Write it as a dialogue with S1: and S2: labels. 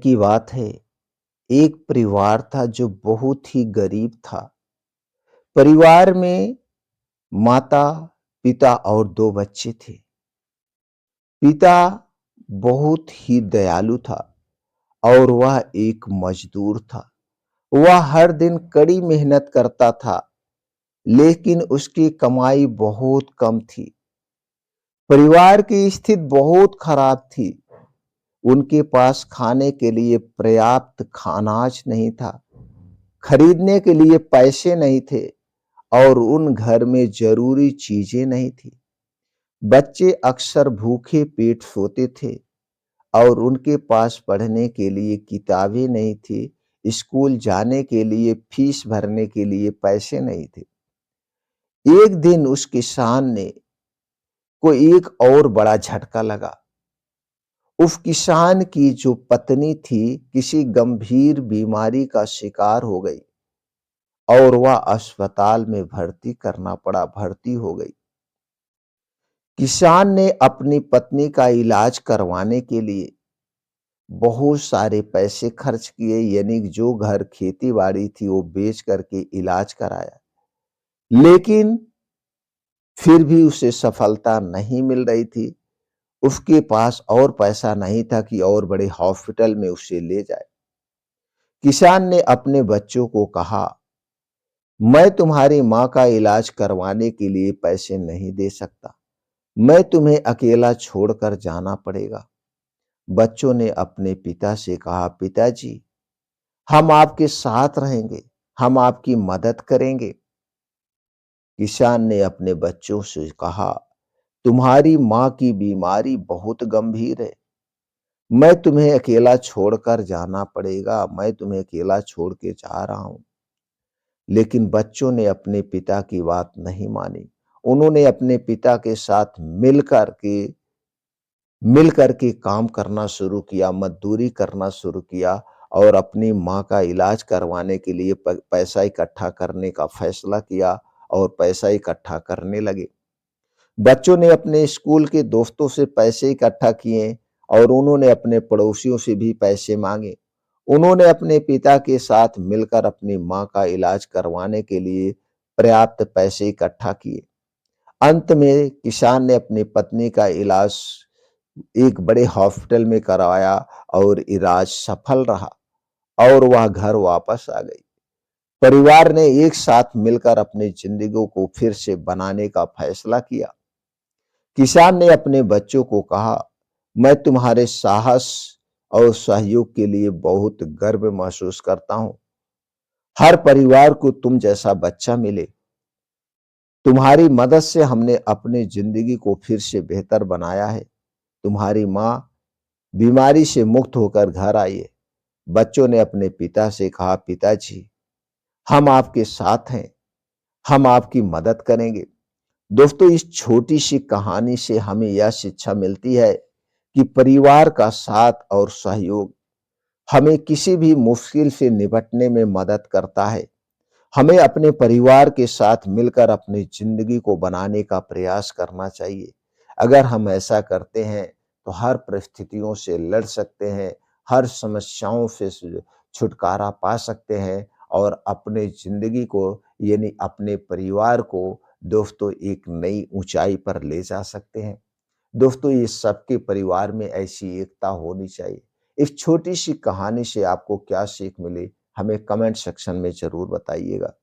S1: की बात है, एक परिवार था जो बहुत ही गरीब था। परिवार में माता, पिता और 2 बच्चे थे। पिता बहुत ही दयालु था और वह एक मज़दूर था। वह हर दिन कड़ी मेहनत करता था, लेकिन उसकी कमाई बहुत कम थी। परिवार की स्थिति बहुत खराब थी। उनके पास खाने के लिए पर्याप्त अनाज नहीं था, खरीदने के लिए पैसे नहीं थे और उन घर में ज़रूरी चीज़ें नहीं थी। बच्चे अक्सर भूखे पेट सोते थे और उनके पास पढ़ने के लिए किताबें नहीं थी, स्कूल जाने के लिए फीस भरने के लिए पैसे नहीं थे। एक दिन उस किसान ने को एक और बड़ा झटका लगा। उस किसान की जो पत्नी थी, किसी गंभीर बीमारी का शिकार हो गई और वह अस्पताल में भर्ती हो गई। किसान ने अपनी पत्नी का इलाज करवाने के लिए बहुत सारे पैसे खर्च किए, यानी जो घर खेती-बाड़ी थी वो बेच करके इलाज कराया। लेकिन फिर भी उसे सफलता नहीं मिल रही थी। उसके पास और पैसा नहीं था कि और बड़े हॉस्पिटल में उसे ले जाए। किसान ने अपने बच्चों को कहा, मैं तुम्हारी माँ का इलाज करवाने के लिए पैसे नहीं दे सकता। मैं तुम्हें अकेला छोड़कर जाना पड़ेगा। बच्चों ने अपने पिता से कहा, पिताजी, हम आपके साथ रहेंगे, हम आपकी मदद करेंगे। किसान ने अपने बच्चों से कहा, तुम्हारी माँ की बीमारी बहुत गंभीर है। मैं तुम्हें अकेला छोड़कर जाना पड़ेगा, मैं तुम्हें अकेला छोड़ के जा रहा हूं। लेकिन बच्चों ने अपने पिता की बात नहीं मानी। उन्होंने अपने पिता के साथ मिल करके काम करना शुरू किया, मजदूरी करना शुरू किया और अपनी माँ का इलाज करवाने के लिए पैसा इकट्ठा करने का फैसला किया और पैसा इकट्ठा करने लगे। बच्चों ने अपने स्कूल के दोस्तों से पैसे इकट्ठा किए और उन्होंने अपने पड़ोसियों से भी पैसे मांगे। उन्होंने अपने पिता के साथ मिलकर अपनी माँ का इलाज करवाने के लिए पर्याप्त पैसे इकट्ठा किए। अंत में किसान ने अपनी पत्नी का इलाज एक बड़े हॉस्पिटल में करवाया और इलाज सफल रहा और वह घर वापस आ गई। परिवार ने एक साथ मिलकर अपनी जिंदगी को फिर से बनाने का फैसला किया। किसान ने अपने बच्चों को कहा, मैं तुम्हारे साहस और सहयोग के लिए बहुत गर्व महसूस करता हूं। हर परिवार को तुम जैसा बच्चा मिले। तुम्हारी मदद से हमने अपनी जिंदगी को फिर से बेहतर बनाया है। तुम्हारी माँ बीमारी से मुक्त होकर घर आई है। बच्चों ने अपने पिता से कहा, पिताजी, हम आपके साथ हैं, हम आपकी मदद करेंगे। दोस्तों, इस छोटी सी कहानी से हमें यह शिक्षा मिलती है कि परिवार का साथ और सहयोग हमें किसी भी मुश्किल से निपटने में मदद करता है। हमें अपने परिवार के साथ मिलकर अपनी जिंदगी को बनाने का प्रयास करना चाहिए। अगर हम ऐसा करते हैं तो हर परिस्थितियों से लड़ सकते हैं, हर समस्याओं से छुटकारा पा सकते हैं और अपने जिंदगी को यानी अपने परिवार को दोस्तों एक नई ऊंचाई पर ले जा सकते हैं। दोस्तों, ये सबके परिवार में ऐसी एकता होनी चाहिए। इस छोटी सी कहानी से आपको क्या सीख मिली, हमें कमेंट सेक्शन में जरूर बताइएगा।